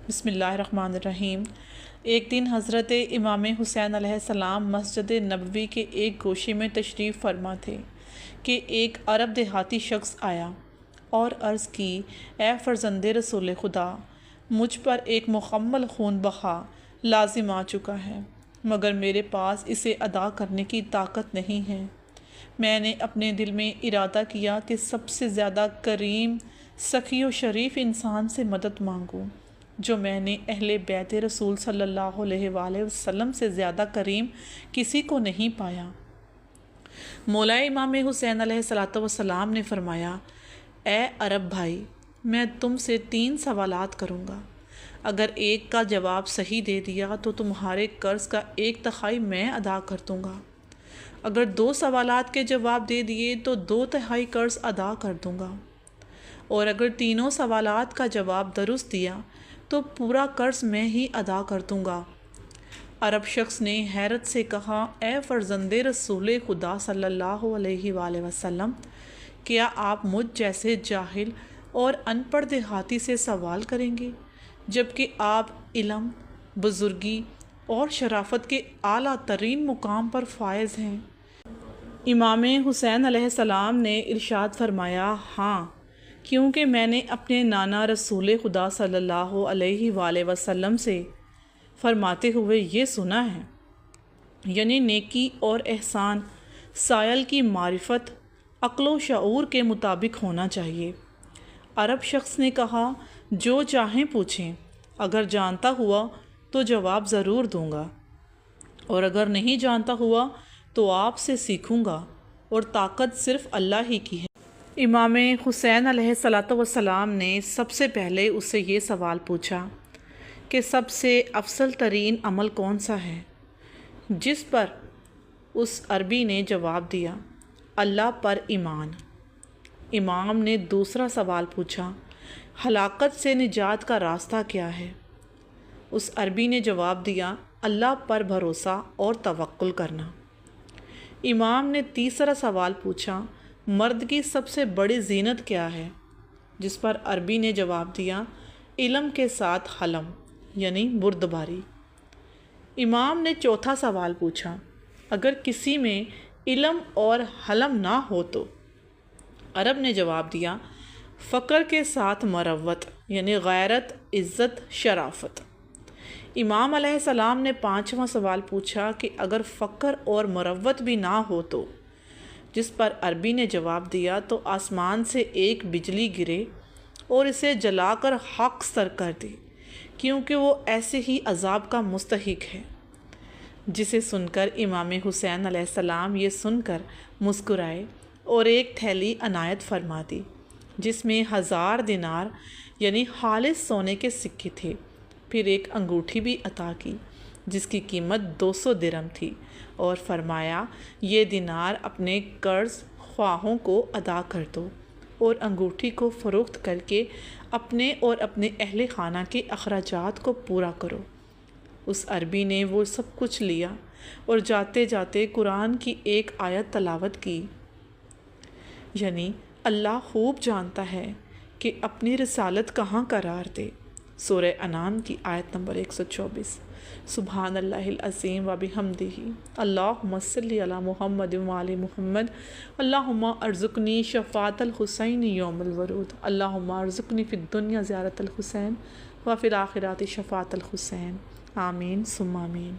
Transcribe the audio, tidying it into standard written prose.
بسم اللہ الرحمن الرحیم۔ ایک دن حضرت امام حسین علیہ السلام مسجد نبوی کے ایک گوشے میں تشریف فرما تھے کہ ایک عرب دیہاتی شخص آیا اور عرض کی، اے فرزند رسول خدا، مجھ پر ایک مکمل خون بہا لازم آ چکا ہے، مگر میرے پاس اسے ادا کرنے کی طاقت نہیں ہے۔ میں نے اپنے دل میں ارادہ کیا کہ سب سے زیادہ کریم، سخی و شریف انسان سے مدد مانگوں، جو میں نے اہل بیت رسول صلی اللہ علیہ وآلہ وسلم سے زیادہ کریم کسی کو نہیں پایا۔ مولا امام حسین علیہ السلام نے فرمایا، اے عرب بھائی، میں تم سے 3 سوالات کروں گا۔ اگر ایک کا جواب صحیح دے دیا تو تمہارے قرض کا 1/3 میں ادا کر دوں گا۔ اگر 2 سوالات کے جواب دے دیے تو 2/3 قرض ادا کر دوں گا، اور اگر تینوں سوالات کا جواب درست دیا تو پورا قرض میں ہی ادا کر دوں گا۔ عرب شخص نے حیرت سے کہا، اے فرزند رسول خدا صلی اللہ علیہ وآلہ وسلم، کیا آپ مجھ جیسے جاہل اور ان پڑھ دیہاتی سے سوال کریں گے، جبکہ آپ علم، بزرگی اور شرافت کے اعلیٰ ترین مقام پر فائز ہیں؟ امام حسین علیہ السلام نے ارشاد فرمایا، ہاں، کیونکہ میں نے اپنے نانا رسول خدا صلی اللہ علیہ وآلہ وسلم سے فرماتے ہوئے یہ سنا ہے، یعنی نیکی اور احسان سائل کی معرفت عقل و شعور کے مطابق ہونا چاہیے۔ عرب شخص نے کہا، جو چاہیں پوچھیں، اگر جانتا ہوا تو جواب ضرور دوں گا، اور اگر نہیں جانتا ہوا تو آپ سے سیکھوں گا، اور طاقت صرف اللہ ہی کی ہے۔ امام حسین علیہ السلام نے سب سے پہلے اس سے یہ سوال پوچھا کہ سب سے افضل ترین عمل کون سا ہے، جس پر اس عربی نے جواب دیا، اللہ پر ایمان۔ امام نے دوسرا سوال پوچھا، ہلاکت سے نجات کا راستہ کیا ہے؟ اس عربی نے جواب دیا، اللہ پر بھروسہ اور توکل کرنا۔ امام نے تیسرا سوال پوچھا، مرد کی سب سے بڑی زینت کیا ہے؟ جس پر عربی نے جواب دیا، علم کے ساتھ حلم، یعنی بردباری۔ امام نے چوتھا سوال پوچھا، اگر کسی میں علم اور حلم نہ ہو تو؟ عرب نے جواب دیا، فقر کے ساتھ مروت، یعنی غیرت، عزت، شرافت۔ امام علیہ السلام نے پانچواں سوال پوچھا کہ اگر فقر اور مروت بھی نہ ہو تو؟ جس پر عربی نے جواب دیا، تو آسمان سے ایک بجلی گرے اور اسے جلا کر خاک سر کر دے، کیونکہ وہ ایسے ہی عذاب کا مستحق ہے۔ جسے سن کر امام حسین علیہ السلام یہ سن کر مسکرائے اور ایک تھیلی عنایت فرما دی، جس میں 1000 دینار یعنی خالص سونے کے سکے تھے، پھر ایک انگوٹھی بھی عطا کی جس کی قیمت 200 درہم تھی، اور فرمایا، یہ دینار اپنے قرض خواہوں کو ادا کر دو، اور انگوٹھی کو فروخت کر کے اپنے اور اپنے اہل خانہ کے اخراجات کو پورا کرو۔ اس عربی نے وہ سب کچھ لیا اور جاتے جاتے قرآن کی ایک آیت تلاوت کی، یعنی اللہ خوب جانتا ہے کہ اپنی رسالت کہاں قرار دے۔ سورہ انعام کی آیت نمبر 124۔ سبحان اللہ العظیم و بحمدہ، اللہم صلی علی محمد و آل محمد، اللہم ارزقنی شفاعت الحسین یوم الورود، اللہم ارزقنی فی الدنیا زیارت الحسین و فی الآخرات شفاعت الحسین، آمین ثم آمین۔